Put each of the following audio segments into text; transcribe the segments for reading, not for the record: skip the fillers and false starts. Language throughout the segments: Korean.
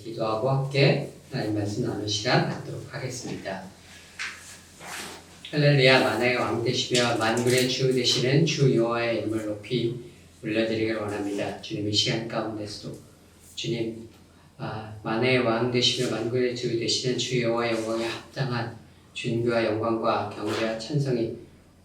기도하고 함께 하나님 말씀 나누는 시간 갖도록 하겠습니다. 할렐루야. 만왕의 왕 되시며 만군의 주 되시는 주 여호와의 이름을 높이 올려드리길 원합니다. 주님의 시간 가운데서도 주님 만왕의 왕 되시며 만군의 주 되시는 주 여호와의 영광에 합당한 존귀와 영광과 경배와 찬송이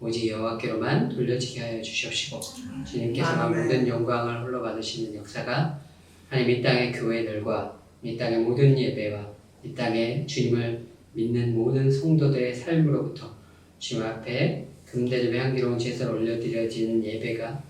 오직 여호와께로만 돌려지게 하여 주시옵시고 주님께서 모든 영광을 홀로 받으시는 역사가 하나님 이 땅의 교회들과 이 땅의 모든 예배와 이 땅의 주님을 믿는 모든 성도들의 삶으로부터 주님 앞에 금대접의 향기로운 제사를 올려드려지는 예배가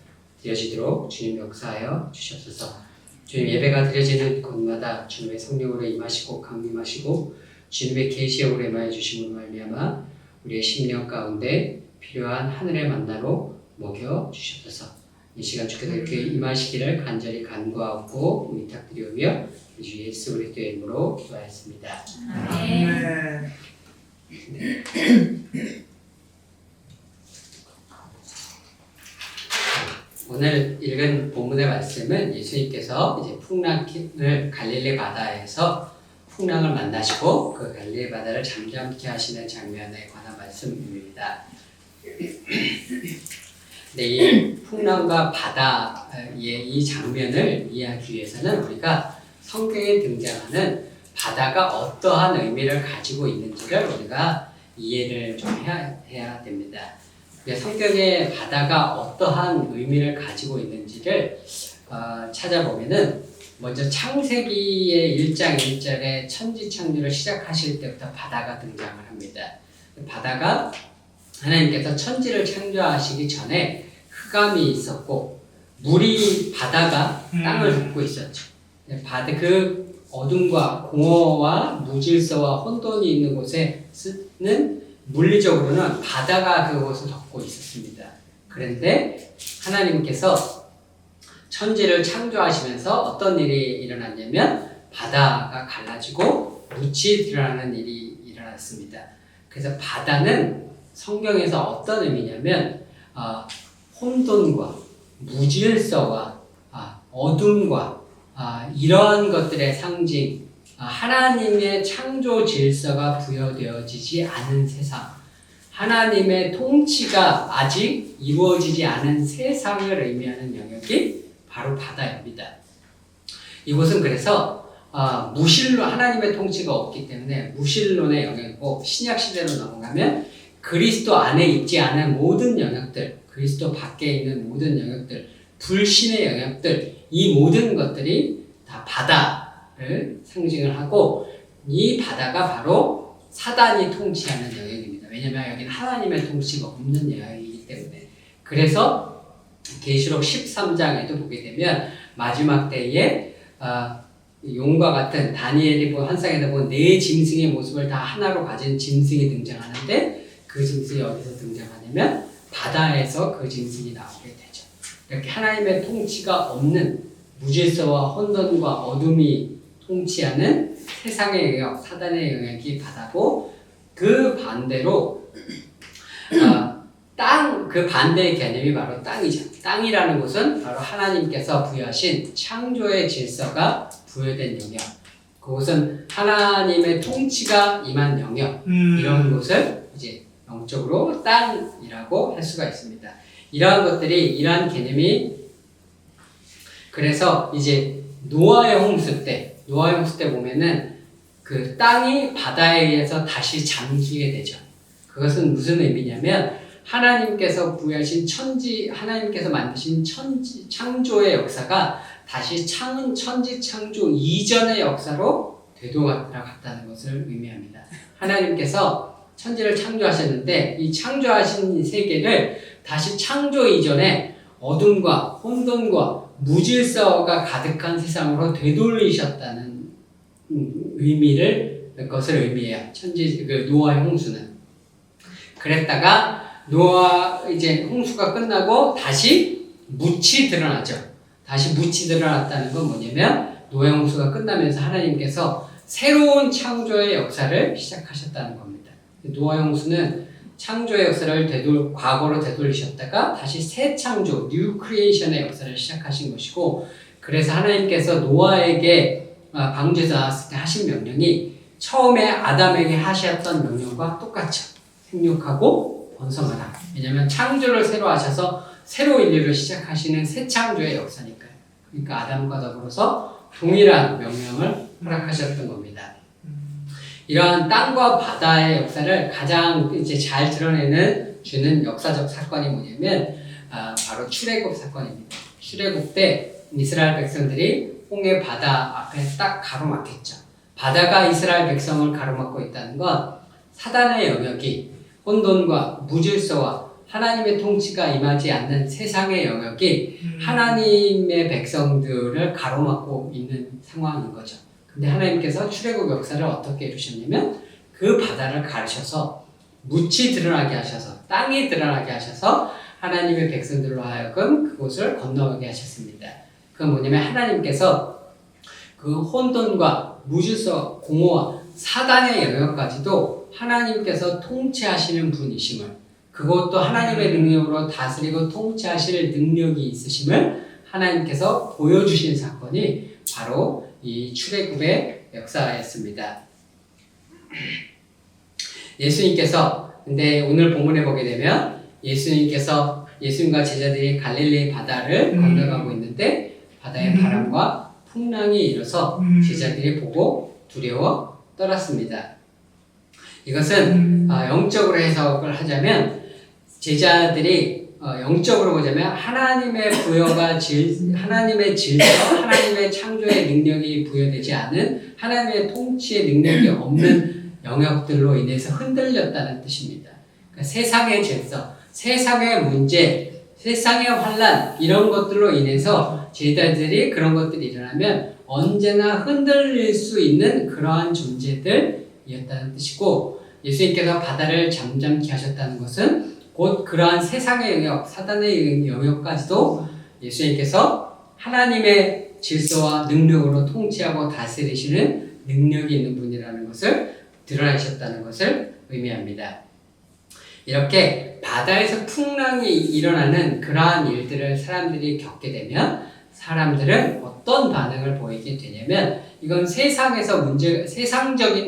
드려지도록 주님 역사하여 주시옵소서. 주님 예배가 드려지는 곳마다 주님의 성령으로 임하시고 강림하시고 주님의 계시역으로 임하여 주심으로 말미암아 우리의 심령 가운데 필요한 하늘의 만나로 먹여 주시옵소서. 이 시간 주께서 이렇게 임하시기를 간절히 간구하고 위탁드리오며 주 예수 그리스도의 이름으로 기도하였습니다. 아멘. 오늘 읽은 본문의 말씀은 예수님께서 이제 풍랑을 갈릴리 바다에서 풍랑을 만나시고 그 갈릴리 바다를 잠잠케 하시는 장면에 관한 말씀입니다. 근데 이 풍랑과 바다의 이 장면을 이해하기 위해서는 우리가 성경에 등장하는 바다가 어떠한 의미를 가지고 있는지를 우리가 이해를 좀 해야 됩니다. 성경에 바다가 어떠한 의미를 가지고 있는지를 찾아보면은 먼저 창세기의 1장 1절에 천지창조를 시작하실 때부터 바다가 등장을 합니다. 바다가 하나님께서 천지를 창조하시기 전에 흑암이 있었고 물이 바다가 땅을 덮고 있었죠. 바다 그 어둠과 공허와 무질서와 혼돈이 있는 곳에는 물리적으로는 바다가 그곳을 덮고 있었습니다. 그런데 하나님께서 천지를 창조하시면서 어떤 일이 일어났냐면 바다가 갈라지고 묻이 드러나는 일이 일어났습니다. 그래서 바다는 성경에서 어떤 의미냐면 혼돈과 무질서와 어둠과 이러한 것들의 상징, 하나님의 창조 질서가 부여되어지지 않은 세상, 하나님의 통치가 아직 이루어지지 않은 세상을 의미하는 영역이 바로 바다입니다. 이곳은 그래서 무신론, 하나님의 통치가 없기 때문에 무신론의 영역이고 신약 시대로 넘어가면 그리스도 안에 있지 않은 모든 영역들, 그리스도 밖에 있는 모든 영역들, 불신의 영역들, 이 모든 것들이 다 바다를 상징을 하고 이 바다가 바로 사단이 통치하는 영역입니다. 왜냐하면 여기는 하나님의 통치가 없는 영역이기 때문에. 그래서 계시록 13장에도 보게 되면 마지막 때에 용과 같은 다니엘이 본 환상에다 본 네 짐승의 모습을 다 하나로 가진 짐승이 등장하는데 그 짐승이 어디서 등장하냐면 바다에서 그 짐승이 나오게 되죠. 이렇게 하나님의 통치가 없는 무질서와 혼돈과 어둠이 통치하는 세상의 영역, 사단의 영역이 바다고 그 반대로 땅, 그 반대의 개념이 바로 땅이죠. 땅이라는 곳은 바로 하나님께서 부여하신 창조의 질서가 부여된 영역. 그곳은 하나님의 통치가 임한 영역. 이런 곳을 이제 영적으로 땅이라고 할 수가 있습니다. 이러한 것들이, 이러한 개념이 그래서 이제 노아의 홍수 때 보면은 그 땅이 바다에 의해서 다시 잠기게 되죠. 그것은 무슨 의미냐면 하나님께서 부여하신 하나님께서 만드신 창조의 역사가 다시 천지 창조 이전의 역사로 되돌아갔다는 것을 의미합니다. 하나님께서 천지를 창조하셨는데 이 창조하신 세계를 다시 창조 이전에 어둠과 혼돈과 무질서가 가득한 세상으로 되돌리셨다는 것을 의미해요. 노아의 홍수는. 그랬다가 이제 홍수가 끝나고 다시 묻이 드러나죠. 다시 묻이 드러났다는 건 뭐냐면 노아의 홍수가 끝나면서 하나님께서 새로운 창조의 역사를 시작하셨다는 겁니다. 노아의 홍수는 창조의 역사를 과거로 되돌리셨다가 다시 새 창조, 뉴 크리에이션의 역사를 시작하신 것이고, 그래서 하나님께서 노아에게 방주에서 나왔을 때 하신 명령이 처음에 아담에게 하셨던 명령과 똑같죠. 생육하고 번성하라. 왜냐하면 창조를 새로 하셔서 새로 인류를 시작하시는 새 창조의 역사니까요. 그러니까 아담과 더불어서 동일한 명령을 허락하셨던 겁니다. 이러한 땅과 바다의 역사를 가장 이제 잘 주는 역사적 사건이 뭐냐면 바로 출애굽 사건입니다. 출애굽 때 이스라엘 백성들이 홍해 바다 앞에 딱 가로막혔죠. 바다가 이스라엘 백성을 가로막고 있다는 건 사단의 영역이 혼돈과 무질서와 하나님의 통치가 임하지 않는 세상의 영역이 하나님의 백성들을 가로막고 있는 상황인 거죠. 근데 하나님께서 출애굽 역사를 어떻게 이루셨냐면 그 바다를 가르셔서 묻이 드러나게 하셔서 땅이 드러나게 하셔서 하나님의 백성들로 하여금 그곳을 건너가게 하셨습니다. 그건 뭐냐면 하나님께서 그 혼돈과 무질서, 공허와 사단의 영역까지도 하나님께서 통치하시는 분이심을, 그것도 하나님의 능력으로 다스리고 통치하실 능력이 있으심을 하나님께서 보여주신 사건이 바로 이 출애굽의 역사였습니다. 예수님께서, 근데 오늘 본문에 보게 되면 예수님과 제자들이 갈릴리 바다를 건너가고 있는데 바다의 바람과 풍랑이 일어서 제자들이 보고 두려워 떨었습니다. 이것은 영적으로 해석을 하자면 제자들이 영적으로 보자면 하나님의 하나님의 질서, 하나님의 창조의 능력이 부여되지 않은 하나님의 통치의 능력이 없는 영역들로 인해서 흔들렸다는 뜻입니다. 그러니까 세상의 질서, 세상의 문제, 세상의 환란 이런 것들로 인해서 제자들이 그런 것들이 일어나면 언제나 흔들릴 수 있는 그러한 존재들이었다는 뜻이고, 예수님께서 바다를 잠잠케 하셨다는 것은 곧 그러한 세상의 영역, 사단의 영역까지도 예수님께서 하나님의 질서와 능력으로 통치하고 다스리시는 능력이 있는 분이라는 것을 드러내셨다는 것을 의미합니다. 이렇게 바다에서 풍랑이 일어나는 그러한 일들을 사람들이 겪게 되면 사람들은 어떤 반응을 보이게 되냐면 이건 세상적인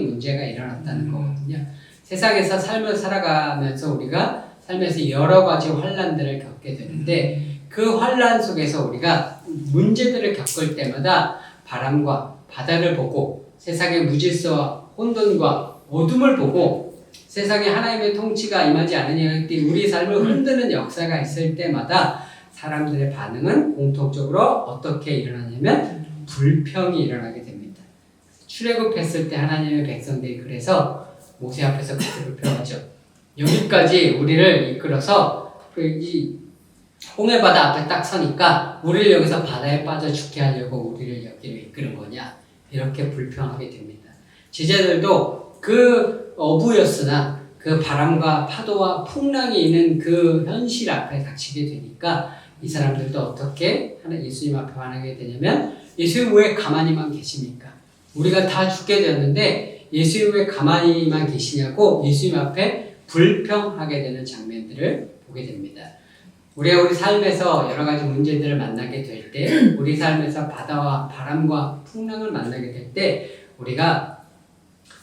문제가 일어났다는 거거든요. 세상에서 삶을 살아가면서 우리가 삶에서 여러 가지 환란들을 겪게 되는데 그 환란 속에서 우리가 문제들을 겪을 때마다 바람과 바다를 보고 세상의 무질서와 혼돈과 어둠을 보고 세상에 하나님의 통치가 임하지 않으니 우리 삶을 흔드는 역사가 있을 때마다 사람들의 반응은 공통적으로 어떻게 일어나냐면 불평이 일어나게 됩니다. 출애굽했을 때 하나님의 백성들이 그래서 모세 앞에서 그렇게 불평하죠. 여기까지 우리를 이끌어서 이 홍해바다 앞에 딱 서니까 우리를 여기서 바다에 빠져 죽게 하려고 우리를 여기로 이끄는 거냐, 이렇게 불평하게 됩니다. 제자들도 그 어부였으나 그 바람과 파도와 풍랑이 있는 그 현실 앞에 닥치게 되니까 이 사람들도 어떻게 예수님 앞에 반하게 되냐면 예수님 왜 가만히만 계십니까? 우리가 다 죽게 되었는데 예수님 왜 가만히만 계시냐고 예수님 앞에 불평하게 되는 장면들을 보게 됩니다. 우리가 우리 삶에서 여러 가지 문제들을 만나게 될 때, 우리 삶에서 바다와 바람과 풍랑을 만나게 될 때 우리가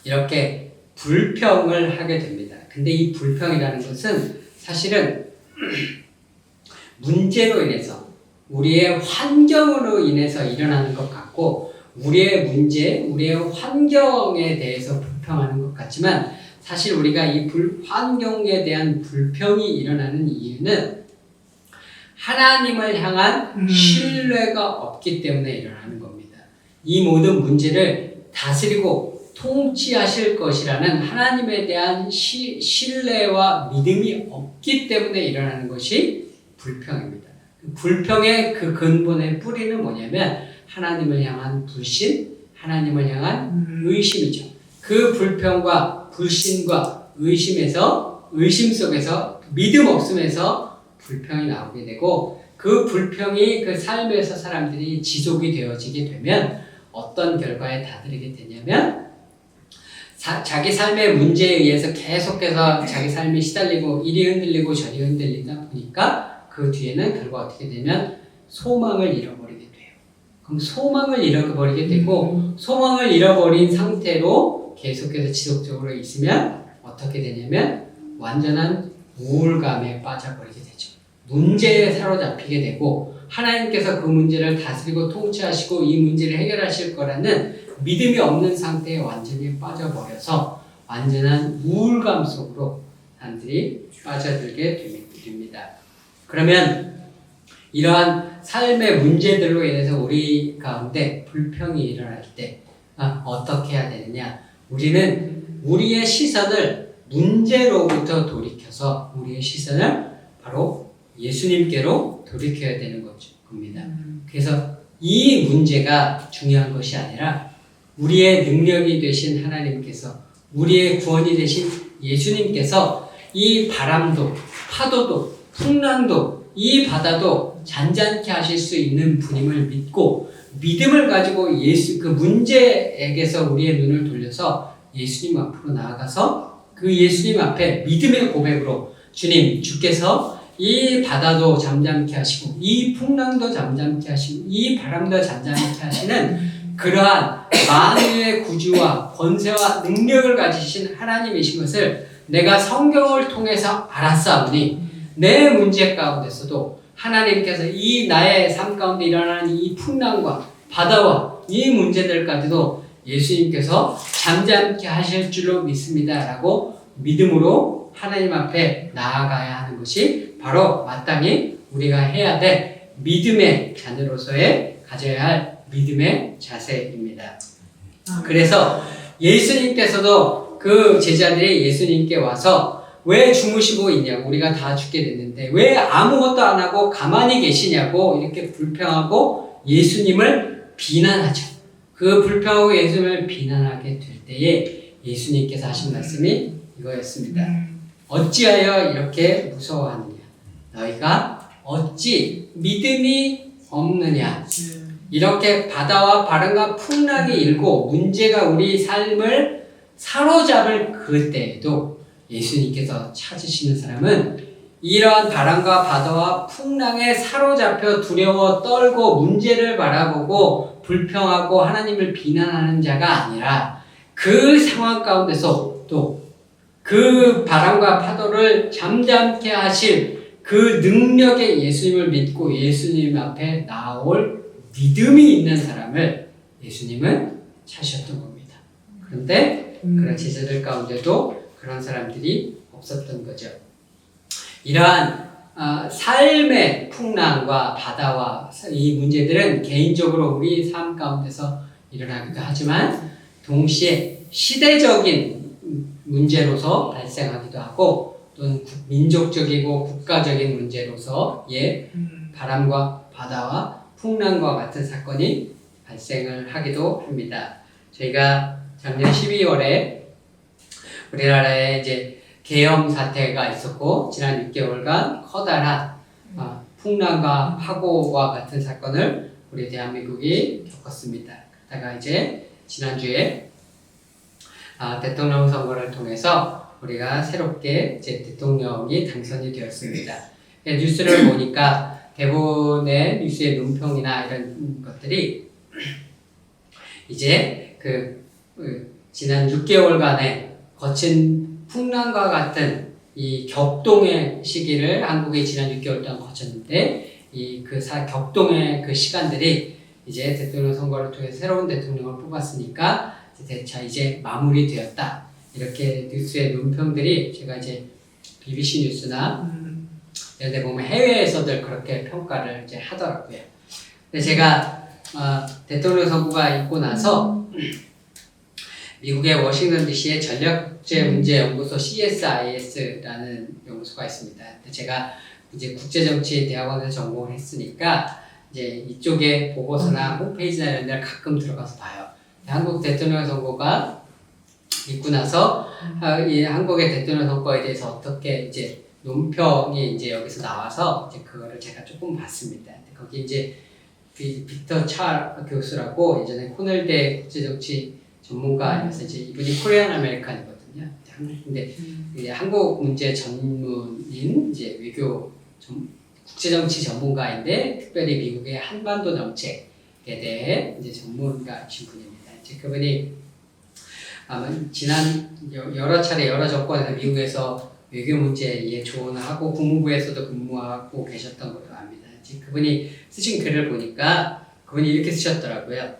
이렇게 불평을 하게 됩니다. 근데 이 불평이라는 것은 사실은 문제로 인해서, 우리의 환경으로 인해서 일어나는 것 같고, 우리의 문제, 우리의 환경에 대해서 불평하는 것 같지만 사실 우리가 이 환경에 대한 불평이 일어나는 이유는 하나님을 향한 신뢰가 없기 때문에 일어나는 겁니다. 이 모든 문제를 다스리고 통치하실 것이라는 하나님에 대한 신뢰와 믿음이 없기 때문에 일어나는 것이 불평입니다. 불평의 그 근본의 뿌리는 뭐냐면 하나님을 향한 불신, 하나님을 향한 의심이죠. 그 불평과 불신과 의심 속에서, 믿음 없음에서 불평이 나오게 되고, 그 불평이 그 삶에서 사람들이 지속이 되어지게 되면 어떤 결과에 다다르게 되냐면 자기 삶의 문제에 의해서 계속해서 자기 삶이 시달리고 이리 흔들리고 저리 흔들리다 보니까 그 뒤에는 결과 어떻게 되면 소망을 잃어버리게 돼요. 그럼 소망을 잃어버리게 되고 소망을 잃어버린 상태로 계속해서 지속적으로 있으면 어떻게 되냐면 완전한 우울감에 빠져버리게 되죠. 문제에 사로잡히게 되고 하나님께서 그 문제를 다스리고 통치하시고 이 문제를 해결하실 거라는 믿음이 없는 상태에 완전히 빠져버려서 완전한 우울감 속으로 사람들이 빠져들게 됩니다. 그러면 이러한 삶의 문제들로 인해서 우리 가운데 불평이 일어날 때 어떻게 해야 되느냐? 우리는 우리의 시선을 문제로부터 돌이켜서 우리의 시선을 바로 예수님께로 돌이켜야 되는 겁니다. 그래서 이 문제가 중요한 것이 아니라 우리의 능력이 되신 하나님께서 우리의 구원이 되신 예수님께서 이 바람도 파도도 풍랑도 이 바다도 잔잔케 하실 수 있는 분임을 믿고 믿음을 가지고 그 문제에게서 우리의 눈을 돌려서 예수님 앞으로 나아가서 그 예수님 앞에 믿음의 고백으로 주님 주께서 이 바다도 잠잠케 하시고 이 풍랑도 잠잠케 하시고 이 바람도 잠잠케 하시는 그러한 만유의 구주와 권세와 능력을 가지신 하나님이신 것을 내가 성경을 통해서 알았사오니 내 문제 가운데서도 하나님께서 이 나의 삶 가운데 일어나는 이 풍랑과 바다와 이 문제들까지도 예수님께서 잠잠케 하실 줄로 믿습니다 라고 믿음으로 하나님 앞에 나아가야 하는 것이 바로 마땅히 우리가 해야 될 믿음의 자녀로서의 가져야 할 믿음의 자세입니다. 그래서 예수님께서도 그 제자들이 예수님께 와서 왜 주무시고 있냐고 우리가 다 죽게 됐는데 왜 아무것도 안 하고 가만히 계시냐고 이렇게 불평하고 예수님을 비난하죠. 그 불평하고 예수님을 비난하게 될 때에 예수님께서 하신 말씀이 이거였습니다. 어찌하여 이렇게 무서워하느냐? 너희가 어찌 믿음이 없느냐? 이렇게 바다와 바람과 풍랑이 일고 문제가 우리 삶을 사로잡을 그때에도 예수님께서 찾으시는 사람은 이러한 바람과 바다와 풍랑에 사로잡혀 두려워 떨고 문제를 바라보고 불평하고 하나님을 비난하는 자가 아니라 그 상황 가운데서 또 그 바람과 파도를 잠잠케 하실 그 능력의 예수님을 믿고 예수님 앞에 나올 믿음이 있는 사람을 예수님은 찾으셨던 겁니다. 그런데 그런 제자들 가운데도 그런 사람들이 없었던 거죠. 이러한 삶의 풍랑과 바다와 이 문제들은 개인적으로 우리 삶 가운데서 일어나기도 하지만 동시에 시대적인 문제로서 발생하기도 하고 또는 민족적이고 국가적인 문제로서의 바람과 바다와 풍랑과 같은 사건이 발생을 하기도 합니다. 저희가 작년 12월에 우리나라에 이제 계엄 사태가 있었고 지난 6개월간 커다란 풍랑과 파고와 같은 사건을 우리 대한민국이 겪었습니다. 그러다가 이제 지난주에 대통령 선거를 통해서 우리가 새롭게 이제 대통령이 당선이 되었습니다. 뉴스를 보니까 대부분의 뉴스의 논평이나 이런 것들이 이제 지난 6개월간의 거친 풍랑과 같은 이 격동의 시기를 한국이 지난 6개월 동안 거쳤는데 격동의 그 시간들이 이제 대통령 선거를 통해 새로운 대통령을 뽑았으니까 대차 이제 마무리되었다. 이렇게 뉴스의 논평들이 제가 이제 BBC 뉴스나 이런 데 보면 해외에서들 그렇게 평가를 이제 하더라고요. 근데 제가 대통령 선거가 있고 나서 미국의 워싱턴 DC에 전력제문제연구소 CSIS라는 연구소가 있습니다. 제가 이제 국제정치대학원에서 전공을 했으니까 이제 이쪽에 보고서나 홈페이지나 이런 데를 가끔 들어가서 봐요. 한국 대통령 선거가 있고 나서 이 한국의 대통령 선거에 대해서 어떻게 이제 논평이 이제 여기서 나와서 이제 그거를 제가 조금 봤습니다. 거기 이제 빅터 차 교수라고 예전에 코넬대 국제정치 전문가이면서 이제 이분이 코리안 아메리칸이거든요. 근데 한국 문제 전문인 이제 외교 국제정치 전문가인데 특별히 미국의 한반도 정책 대해 이제 전문가이신 분입니다. 이제 그분이 아마 지난 여러 차례 여러 정권에서 미국에서 외교 문제에 조언을 하고 국무부에서도 근무하고 계셨던 걸로 압니다. 이제 그분이 쓰신 글을 보니까 그분이 이렇게 쓰셨더라고요.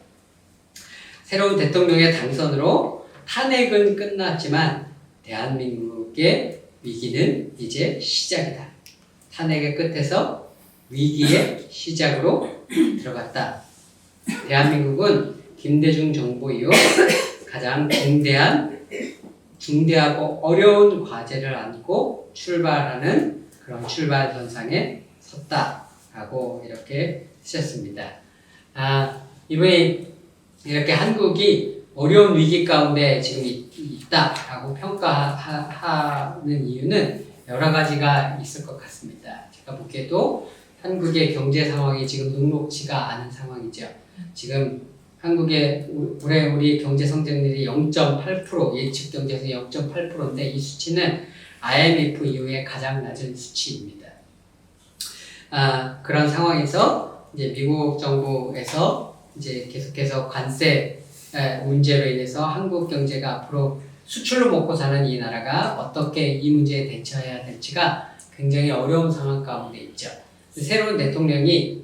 새로운 대통령의 당선으로 탄핵은 끝났지만 대한민국의 위기는 이제 시작이다. 탄핵의 끝에서 위기의 시작으로 들어갔다. 대한민국은 김대중 정부 이후 가장 중대하고 어려운 과제를 안고 출발하는 그런 출발선상에 섰다라고 이렇게 쓰셨습니다. 이분이 이렇게 한국이 어려운 위기 가운데 지금 있다라고 평가하는 이유는 여러 가지가 있을 것 같습니다. 제가 보기에도 한국의 경제 상황이 지금 녹록지가 않은 상황이죠. 지금 한국의 올해 우리 경제 성장률이 0.8%, 예측 경제에서 0.8%인데 이 수치는 IMF 이후에 가장 낮은 수치입니다. 그런 상황에서 이제 미국 정부에서 이제 계속해서 관세 문제로 인해서 한국 경제가 앞으로 수출로 먹고 사는 이 나라가 어떻게 이 문제에 대처해야 될지가 굉장히 어려운 상황 가운데 있죠. 새로운 대통령이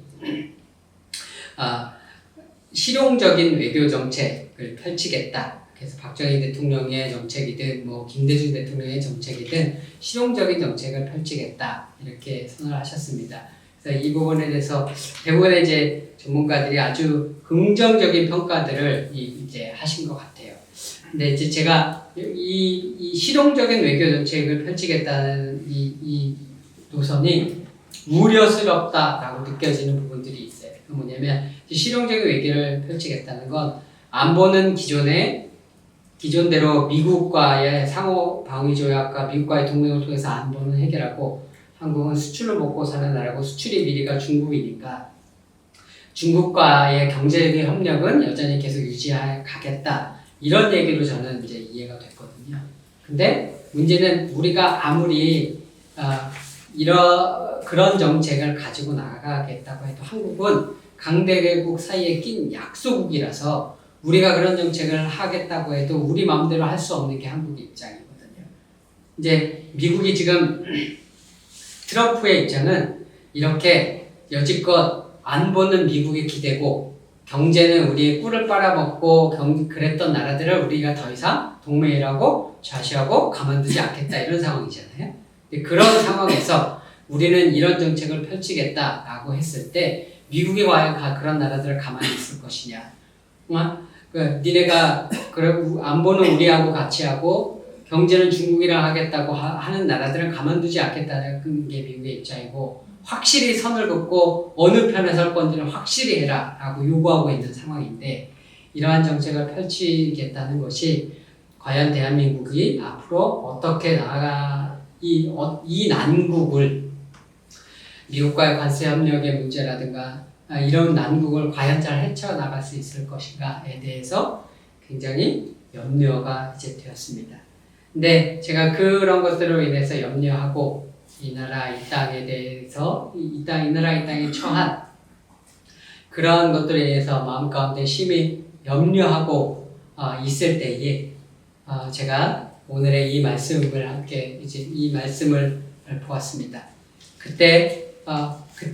실용적인 외교 정책을 펼치겠다. 그래서 박정희 대통령의 정책이든 뭐 김대중 대통령의 정책이든 실용적인 정책을 펼치겠다 이렇게 선언을 하셨습니다. 그래서 이 부분에 대해서 대부분의 이제 전문가들이 아주 긍정적인 평가들을 이제 하신 것 같아요. 근데 이제 제가 이 실용적인 외교 정책을 펼치겠다는 이 노선이 우려스럽다라고 느껴지는 부분들이 있어요. 그 뭐냐면 실용적인 외교를 펼치겠다는 건 안보는 기존대로 미국과의 상호 방위 조약과 미국과의 동맹을 통해서 안보는 해결하고 한국은 수출을 먹고 사는 나라고 수출이 1위가 중국이니까 중국과의 경제적인 협력은 여전히 계속 유지하겠다. 이런 얘기로 저는 이제 이해가 됐거든요. 근데 문제는 우리가 아무리 그런 정책을 가지고 나가겠다고 해도 한국은 강대국 사이에 낀 약소국이라서 우리가 그런 정책을 하겠다고 해도 우리 마음대로 할 수 없는 게 한국의 입장이거든요. 이제 미국이 지금 트럼프의 입장은 이렇게 여지껏 안보는 미국의 기대고 경제는 우리의 꿀을 빨아먹고 그랬던 나라들을 우리가 더 이상 동맹이라고 좌시하고 가만두지 않겠다 이런 상황이잖아요. 근데 그런 상황에서 우리는 이런 정책을 펼치겠다라고 했을 때 미국이 과연 그런 나라들을 가만히 있을 것이냐? 니네가 안보는 우리하고 같이 하고 경제는 중국이랑 하겠다고 하는 나라들은 가만두지 않겠다는 게 미국의 입장이고 확실히 선을 긋고 어느 편에 설 건지는 확실히 해라라고 요구하고 있는 상황인데 이러한 정책을 펼치겠다는 것이 과연 대한민국이 앞으로 어떻게 나아가 이 난국을 미국과의 관세 협력의 문제라든가 이런 난국을 과연 잘 헤쳐나갈 수 있을 것인가에 대해서 굉장히 염려가 이제 되었습니다. 근데 제가 그런 것들로 인해서 염려하고 이 나라 이 땅에 대해서 이 나라 이 땅에 처한 그런 것들에 대해서 마음 가운데 심히 염려하고 있을 때에 제가 오늘의 이 말씀을 함께 이제 이 말씀을 보았습니다. 그때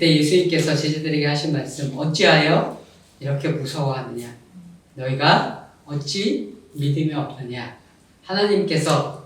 예수님께서 제자들에게 하신 말씀 어찌하여 이렇게 무서워하느냐 너희가 어찌 믿음이 없느냐 하나님께서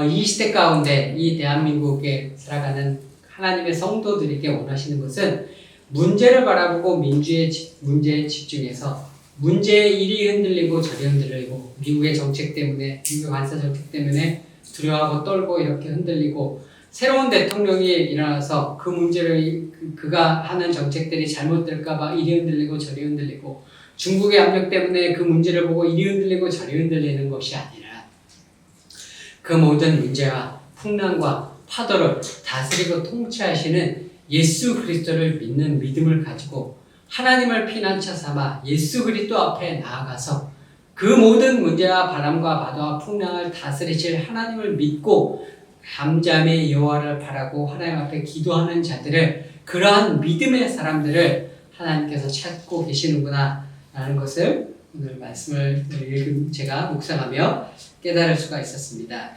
이 시대 가운데 이 대한민국에 살아가는 하나님의 성도들에게 원하시는 것은 문제를 바라보고 문제에 집중해서 문제의 이리 흔들리고 저리 흔들리고 미국의 정책 때문에 미국의 관세 정책 때문에 두려워하고 떨고 이렇게 흔들리고 새로운 대통령이 일어나서 그 문제를 그가 하는 정책들이 잘못될까봐 이리 흔들리고 저리 흔들리고 중국의 압력 때문에 그 문제를 보고 이리 흔들리고 저리 흔들리는 것이 아니라 그 모든 문제와 풍랑과 파도를 다스리고 통치하시는 예수 그리스도를 믿는 믿음을 가지고 하나님을 피난처 삼아 예수 그리스도 앞에 나아가서 그 모든 문제와 바람과 파도와 풍랑을 다스리실 하나님을 믿고 잠잠히 여호와를 바라고 하나님 앞에 기도하는 자들을 그러한 믿음의 사람들을 하나님께서 찾고 계시는구나 라는 것을 오늘 말씀을 제가 묵상하며 깨달을 수가 있었습니다.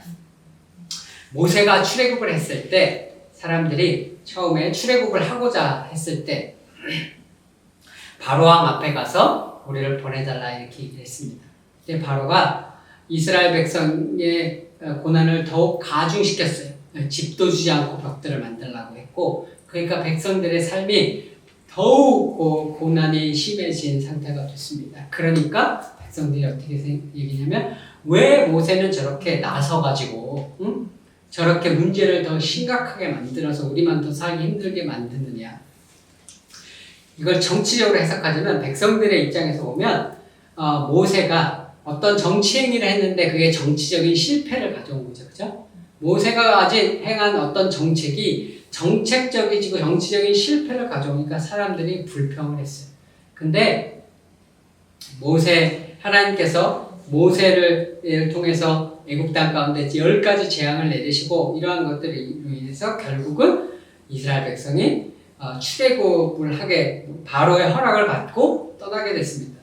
모세가 출애굽을 했을 때 사람들이 처음에 출애굽을 하고자 했을 때 바로왕 앞에 가서 우리를 보내달라 이렇게 얘기했습니다. 근데 바로가 이스라엘 백성의 고난을 더욱 가중시켰어요. 집도 주지 않고 벽들을 만들라고 했고, 그러니까 백성들의 삶이 더욱 고난이 심해진 상태가 됐습니다. 그러니까 백성들이 어떻게 얘기냐면, 왜 모세는 저렇게 나서가지고 저렇게 문제를 더 심각하게 만들어서 우리만 더 살기 힘들게 만드느냐. 이걸 정치적으로 해석하자면 백성들의 입장에서 보면 모세가 어떤 정치 행위를 했는데 그게 정치적인 실패를 가져온 거죠. 그죠? 모세가 아직 행한 어떤 정책이 정책적이고 정치적인 실패를 가져오니까 사람들이 불평을 했어요. 근데 하나님께서 모세를 통해서 애굽 땅 가운데 10가지 재앙을 내리시고 이러한 것들을 인해서 결국은 이스라엘 백성이 출애굽을 하게 바로의 허락을 받고 떠나게 됐습니다.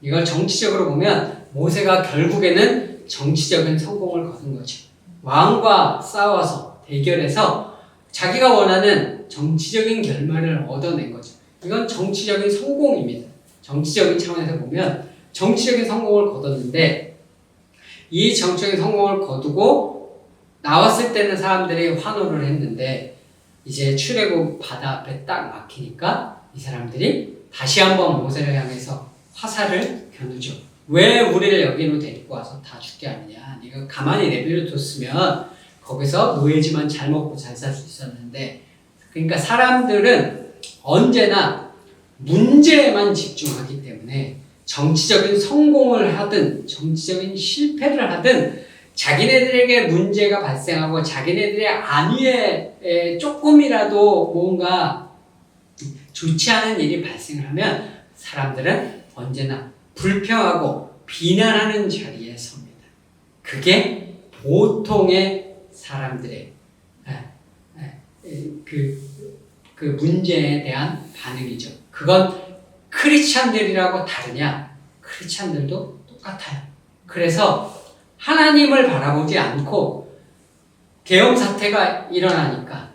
이걸 정치적으로 보면 모세가 결국에는 정치적인 성공을 거둔 거죠. 왕과 싸워서 대결해서 자기가 원하는 정치적인 결말을 얻어낸 거죠. 이건 정치적인 성공입니다. 정치적인 차원에서 보면 정치적인 성공을 거뒀는데 이 정치적인 성공을 거두고 나왔을 때는 사람들이 환호를 했는데 이제 출애굽 바다 앞에 딱 막히니까 이 사람들이 다시 한번 모세를 향해서 화살을 겨누죠. 왜 우리를 여기로 데리고 와서 다 죽게 하느냐. 네가 가만히 내버려뒀으면 거기서 노예지만 잘 먹고 잘 살 수 있었는데. 그러니까 사람들은 언제나 문제에만 집중하기 때문에 정치적인 성공을 하든 정치적인 실패를 하든 자기네들에게 문제가 발생하고 자기네들의 안위에 조금이라도 뭔가 좋지 않은 일이 발생을 하면 사람들은 언제나 불평하고 비난하는 자리에 섭니다. 그게 보통의 사람들의 그 문제에 대한 반응이죠. 그건 크리스찬들이라고 다르냐? 크리스찬들도 똑같아요. 그래서 하나님을 바라보지 않고 계엄 사태가 일어나니까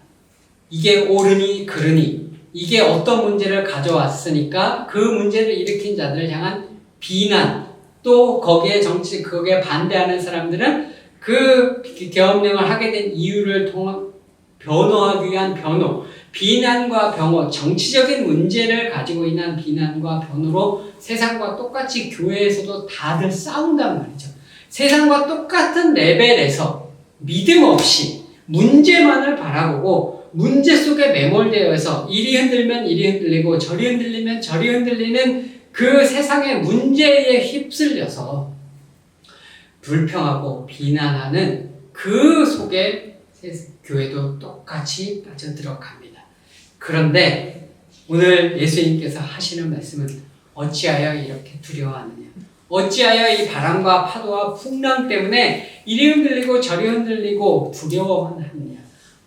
이게 옳으니 그르니 이게 어떤 문제를 가져왔으니까 그 문제를 일으킨 자들을 향한 비난, 또 거기에 거기에 반대하는 사람들은 그 계엄령을 하게 된 이유를 변호하기 위한 변호, 비난과 변호, 정치적인 문제를 가지고 있는 비난과 변호로 세상과 똑같이 교회에서도 다들 싸운단 말이죠. 세상과 똑같은 레벨에서 믿음 없이 문제만을 바라보고 문제 속에 매몰되어서 이리 흔들면 이리 흔들리고 저리 흔들리면 저리 흔들리는 그 세상의 문제에 휩쓸려서 불평하고 비난하는 그 속에 교회도 똑같이 빠져들어갑니다. 그런데 오늘 예수님께서 하시는 말씀은 어찌하여 이렇게 두려워하느냐. 어찌하여 이 바람과 파도와 풍랑 때문에 이리 흔들리고 저리 흔들리고 두려워하느냐.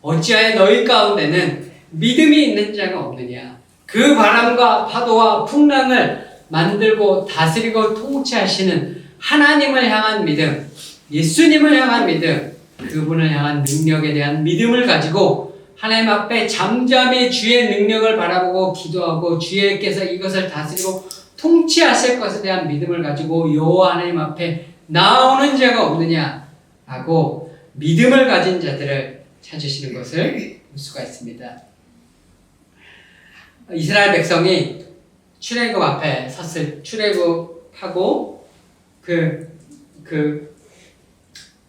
어찌하여 너희 가운데는 믿음이 있는 자가 없느냐. 그 바람과 파도와 풍랑을 만들고 다스리고 통치하시는 하나님을 향한 믿음, 예수님을 향한 믿음, 그분을 향한 능력에 대한 믿음을 가지고 하나님 앞에 잠잠히 주의 능력을 바라보고 기도하고 주께서 이것을 다스리고 통치하실 것에 대한 믿음을 가지고 여호와 하나님 앞에 나오는 자가 없느냐라고 믿음을 가진 자들을 찾으시는 것을 볼 수가 있습니다. 이스라엘 백성이 출애굽 앞에 출애굽하고 그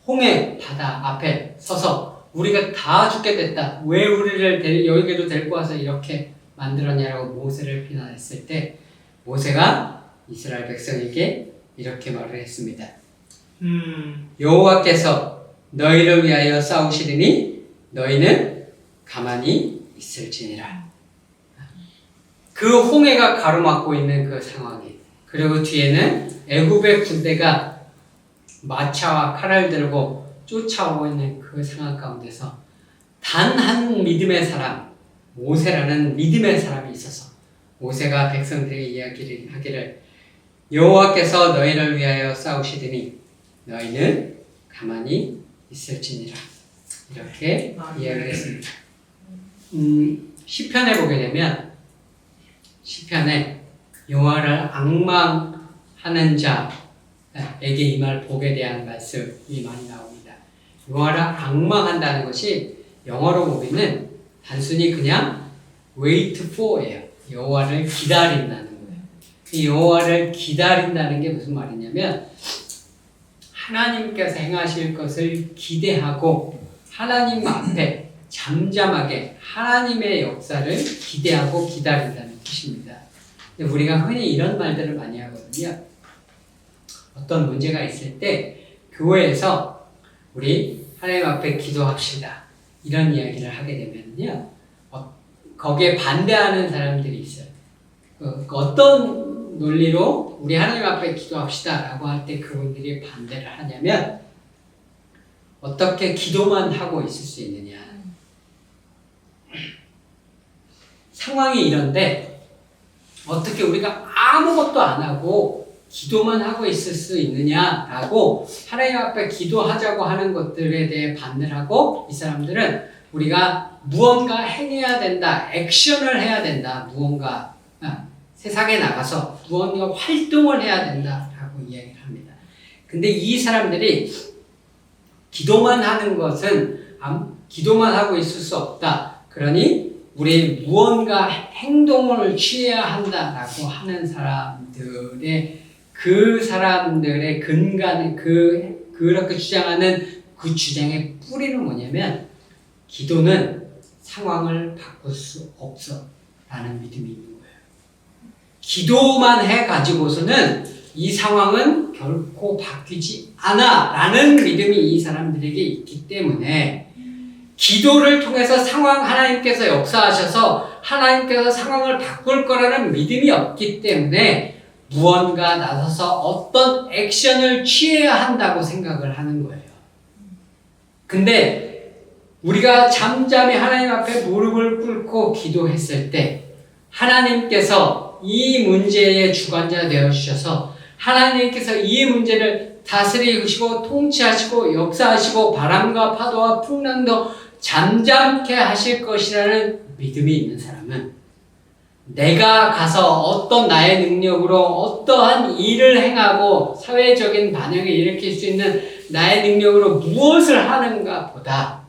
홍해 바다 앞에 서서 우리가 다 죽게 됐다. 왜 우리를 여기로 데리고 와서 이렇게 만들었냐라고 모세를 비난했을 때 모세가 이스라엘 백성에게 이렇게 말을 했습니다. 여호와께서 너희를 위하여 싸우시리니 너희는 가만히 있을지니라. 그 홍해가 가로막고 있는 그 상황이, 그리고 뒤에는 애굽의 군대가 마차와 칼을 들고 쫓아오고 있는 그 상황 가운데서 단 한 믿음의 사람, 모세라는 믿음의 사람이 있어서 모세가 백성들에게 이야기를 하기를 여호와께서 너희를 위하여 싸우시더니 너희는 가만히 있을지니라. 이렇게 이야기를 했습니다. 시편에 보게 되면 시편에 여호와를 앙망하는 자에게 이 말 복에 대한 말씀이 많이 나옵니다. 여호와를 앙망한다는 것이 영어로 보면은 단순히 그냥 wait for예요. 여호와를 기다린다는 거예요. 이 여호와를 기다린다는 게 무슨 말이냐면 하나님께서 행하실 것을 기대하고 하나님 앞에 잠잠하게 하나님의 역사를 기대하고 기다린다는 뜻입니다. 근데 우리가 흔히 이런 말들을 많이 하거든요. 어떤 문제가 있을 때 교회에서 우리 하나님 앞에 기도합시다. 이런 이야기를 하게 되면요. 거기에 반대하는 사람들이 있어요. 어떤 논리로 우리 하나님 앞에 기도합시다 라고 할 때 그분들이 반대를 하냐면 어떻게 기도만 하고 있을 수 있느냐. 상황이 이런데 어떻게 우리가 아무것도 안 하고 기도만 하고 있을 수 있느냐라고 하나님 앞에 기도하자고 하는 것들에 대해 반대를 하고 이 사람들은 우리가 무언가 행해야 된다, 액션을 해야 된다, 무언가 세상에 나가서 무언가 활동을 해야 된다라고 이야기를 합니다. 근데 이 사람들이 기도만 하는 것은 기도만 하고 있을 수 없다. 그러니 우리 무언가 행동을 취해야 한다라고 하는 사람들의 근간 그렇게 주장하는 그 주장의 뿌리는 뭐냐면 기도는 상황을 바꿀 수 없어 라는 믿음이 있는 거예요. 기도만 해가지고서는 이 상황은 결코 바뀌지 않아 라는 믿음이 이 사람들에게 있기 때문에 기도를 통해서 하나님께서 역사하셔서 하나님께서 상황을 바꿀 거라는 믿음이 없기 때문에 무언가 나서서 어떤 액션을 취해야 한다고 생각을 하는 거예요. 근데 우리가 잠잠히 하나님 앞에 무릎을 꿇고 기도했을 때 하나님께서 이 문제의 주관자 되어주셔서 하나님께서 이 문제를 다스리시고 통치하시고 역사하시고 바람과 파도와 풍랑도 잠잠케 하실 것이라는 믿음이 있는 사람은 내가 가서 어떤 나의 능력으로 어떠한 일을 행하고 사회적인 반영을 일으킬 수 있는 나의 능력으로 무엇을 하는가 보다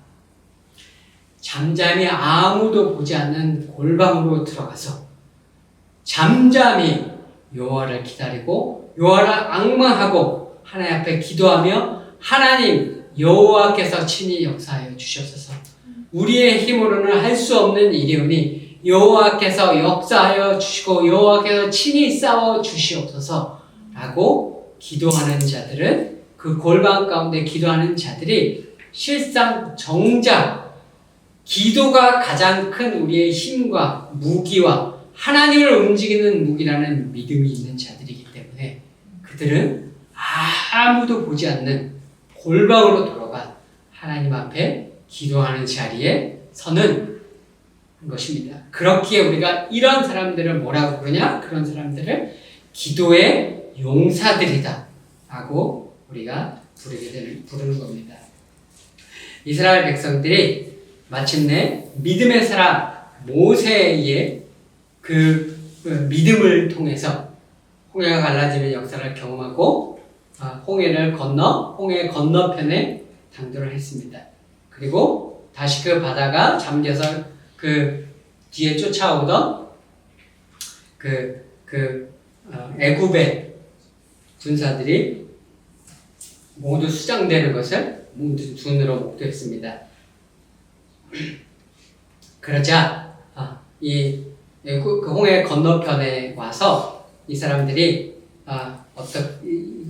잠잠히 아무도 보지 않는 골방으로 들어가서 잠잠히 여호와를 기다리고 여호와를 앙망하고 하나님 앞에 기도하며 하나님 여호와께서 친히 역사하여 주시옵소서. 우리의 힘으로는 할 수 없는 일이오니 여호와께서 역사하여 주시고 여호와께서 친히 싸워 주시옵소서 라고 기도하는 자들은 그 골방 가운데 기도하는 자들이 실상 정작 기도가 가장 큰 우리의 힘과 무기와 하나님을 움직이는 무기라는 믿음이 있는 자들이기 때문에 그들은 아무도 보지 않는 골방으로 돌아가 하나님 앞에 기도하는 자리에 서는 것입니다. 그렇기에 우리가 이런 사람들을 뭐라고 부르냐? 그런 사람들을 기도의 용사들이다 라고 우리가 부르는 겁니다. 이스라엘 백성들이 마침내 믿음의 사람 모세의 그 믿음을 통해서 홍해가 갈라지는 역사를 경험하고 홍해를 건너 홍해 건너편에 당도를 했습니다. 그리고 다시 그 바다가 잠겨서 그 뒤에 쫓아오던 애굽의 군사들이 모두 수장되는 것을 모두 눈으로 목도했습니다. 그러자 그 홍해 건너편에 와서 이 사람들이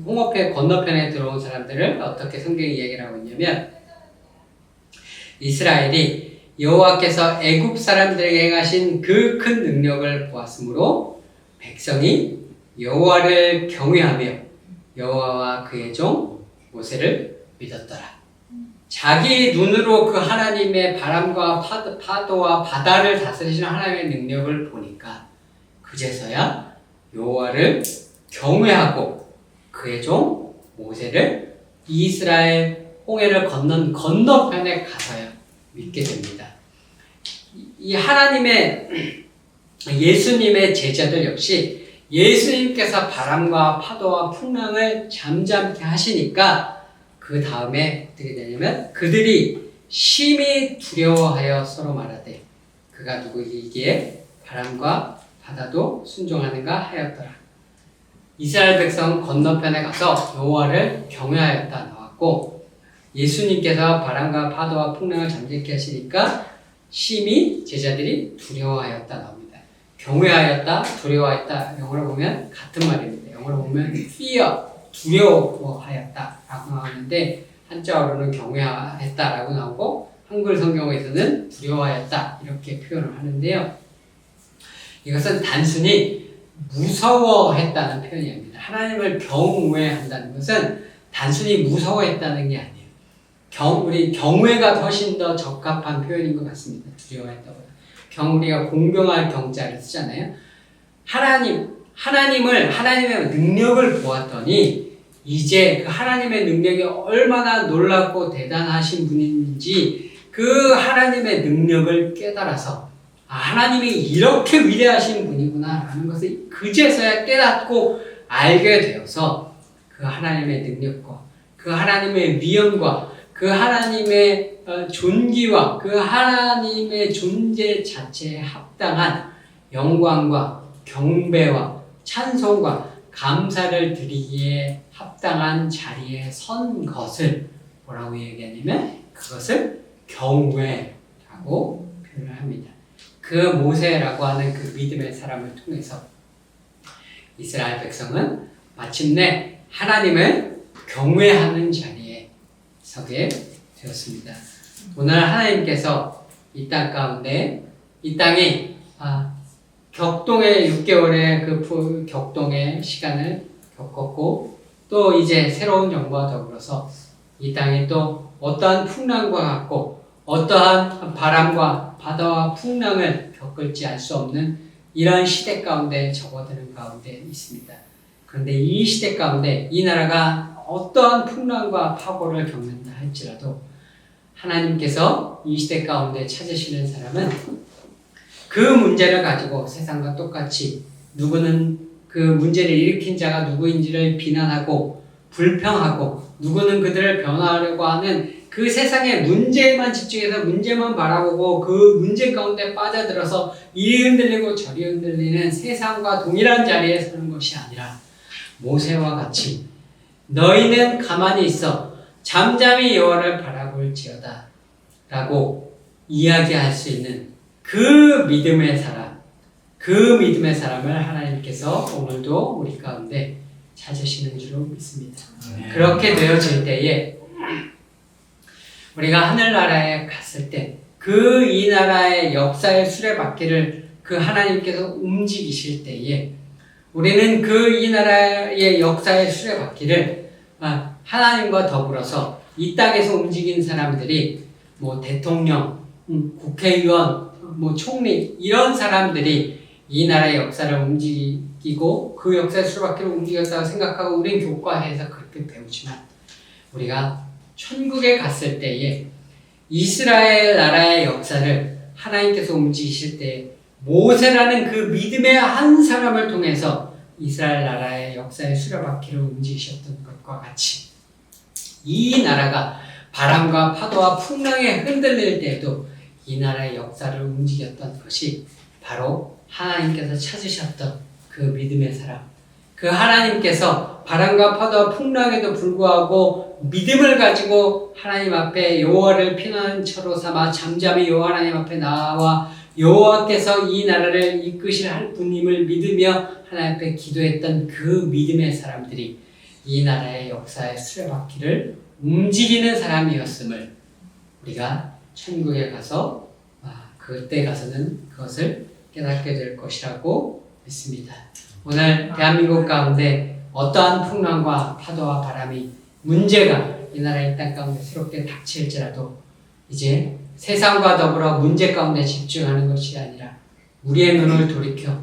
홍해 건너편에 들어온 사람들을 어떻게 성경이 이야기를 하고 있냐면 이스라엘이 여호와께서 애굽 사람들에게 행하신 그 큰 능력을 보았으므로 백성이 여호와를 경외하며 여호와와 그의 종 모세를 믿었더라. 자기 눈으로 그 하나님의 바람과 파도와 바다를 다스리시는 하나님의 능력을 보니까 그제서야 여호와를 경외하고 그의 종 모세를 이스라엘 홍해를 건넌 건너편에 가서야 믿게 됩니다. 이 하나님의 예수님의 제자들 역시 예수님께서 바람과 파도와 풍랑을 잠잠케 하시니까 그 다음에 어떻게 되냐면 그들이 심히 두려워하여 서로 말하되 그가 누구이기에 바람과 바다도 순종하는가 하였더라. 이스라엘 백성 건너편에 가서 여호와를 경외하였다 나왔고 예수님께서 바람과 파도와 풍랑을 잠잠케 하시니까 심히 제자들이 두려워하였다 나옵니다. 경외하였다, 두려워하였다 영어로 보면 같은 말입니다. 영어로 보면 fear, 두려워하였다 라고 나오는데 한자어로는 경외했다라고 나오고 한글 성경에서는 두려워하였다 이렇게 표현을 하는데요. 이것은 단순히 무서워했다는 표현이 아닙니다. 하나님을 경외한다는 것은 단순히 무서워했다는 게 아니에요. 우리 경외가 훨씬 더 적합한 표현인 것 같습니다. 두려워했다고. 우리가 공경할 경자를 쓰잖아요. 하나님의 능력을 보았더니 이제 그 하나님의 능력이 얼마나 놀랍고 대단하신 분인지 그 하나님의 능력을 깨달아서 하나님이 이렇게 위대하신 분이구나 라는 것을 그제서야 깨닫고 알게 되어서 그 하나님의 능력과 그 하나님의 위엄과 그 하나님의 존귀와 그 하나님의 존재 자체에 합당한 영광과 경배와 찬송과 감사를 드리기에 합당한 자리에 선 것을 뭐라고 얘기하냐면 그것을 경외라고 표현을 합니다. 그 모세라고 하는 그 믿음의 사람을 통해서 이스라엘 백성은 마침내 하나님을 경외하는 자리에 서게 되었습니다. 오늘 하나님께서 이 땅 가운데 이 땅이 격동의 6개월의 그 격동의 시간을 겪었고 또 이제 새로운 영광과 더불어서 이 땅이 또 어떠한 풍랑과 같고 어떠한 바람과 바다와 풍랑을 겪을지 알 수 없는 이러한 시대 가운데 접어드는 가운데 있습니다. 그런데 이 시대 가운데 이 나라가 어떠한 풍랑과 파고를 겪는다 할지라도 하나님께서 이 시대 가운데 찾으시는 사람은 그 문제를 가지고 세상과 똑같이 누구는 그 문제를 일으킨 자가 누구인지를 비난하고 불평하고 누구는 그들을 변화하려고 하는 그 세상의 문제에만 집중해서 문제만 바라보고 그 문제 가운데 빠져들어서 이리 흔들리고 저리 흔들리는 세상과 동일한 자리에 서는 것이 아니라 모세와 같이 너희는 가만히 있어 잠잠히 여호와를 바라볼지어다 라고 이야기할 수 있는 그 믿음의 사람, 그 믿음의 사람을 하나님께서 오늘도 우리 가운데 찾으시는 줄로 믿습니다. 그렇게 되어질 때에 우리가 하늘나라에 갔을 때 그 이 나라의 역사의 수레바퀴를 그 하나님께서 움직이실 때에 우리는 그 이 나라의 역사의 수레바퀴를 하나님과 더불어서 이 땅에서 움직인 사람들이 뭐 대통령, 국회의원, 뭐 총리 이런 사람들이 이 나라의 역사를 움직이고 그 역사의 수레바퀴를 움직였다고 생각하고 우린 교과에서 그렇게 배우지만 우리가 천국에 갔을 때에 이스라엘 나라의 역사를 하나님께서 움직이실 때 모세라는 그 믿음의 한 사람을 통해서 이스라엘 나라의 역사의 수레바퀴를 움직이셨던 것과 같이 이 나라가 바람과 파도와 풍랑에 흔들릴 때에도 이 나라의 역사를 움직였던 것이 바로 하나님께서 찾으셨던 그 믿음의 사람, 그 하나님께서 바람과 파도와 풍랑에도 불구하고 믿음을 가지고 하나님 앞에 여호와를 피난처로 삼아 잠잠히 여호와 하나님 앞에 나와 여호와께서 이 나라를 이끄실 할 분임을 믿으며 하나님 앞에 기도했던 그 믿음의 사람들이 이 나라의 역사의 수레바퀴를 움직이는 사람이었음을 우리가 천국에 가서 그때 가서는 그것을 깨닫게 될 것이라고 믿습니다. 오늘 대한민국 가운데 어떠한 풍랑과 파도와 바람이 문제가 이 나라의 땅 가운데 새롭게 닥칠지라도 이제 세상과 더불어 문제 가운데 집중하는 것이 아니라 우리의 눈을 돌이켜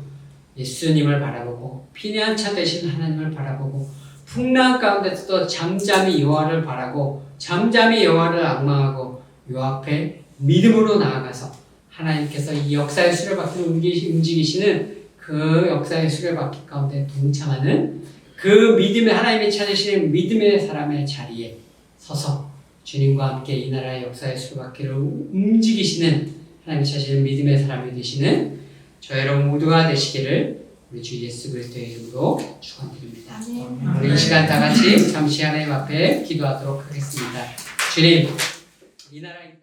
예수님을 바라보고 피난처 되신 하나님을 바라보고 풍랑 가운데서도 잠잠히 여호와를 바라고 잠잠히 여호와를 앙망하고 요 앞에 믿음으로 나아가서 하나님께서 이 역사의 수레바퀴를 움직이시는 그 역사의 수레바퀴 가운데 동참하는 그 믿음의 하나님이 찾으시는 믿음의 사람의 자리에 서서 주님과 함께 이 나라의 역사의 수레바퀴를 움직이시는 하나님이 찾으시는 믿음의 사람이 되시는 저 여러분 모두가 되시기를 우리 주 예수 그리스도의 이름으로 축원드립니다. 우리 이 시간 다 같이 잠시 하나님 앞에 기도하도록 하겠습니다. 주님, 이 나라의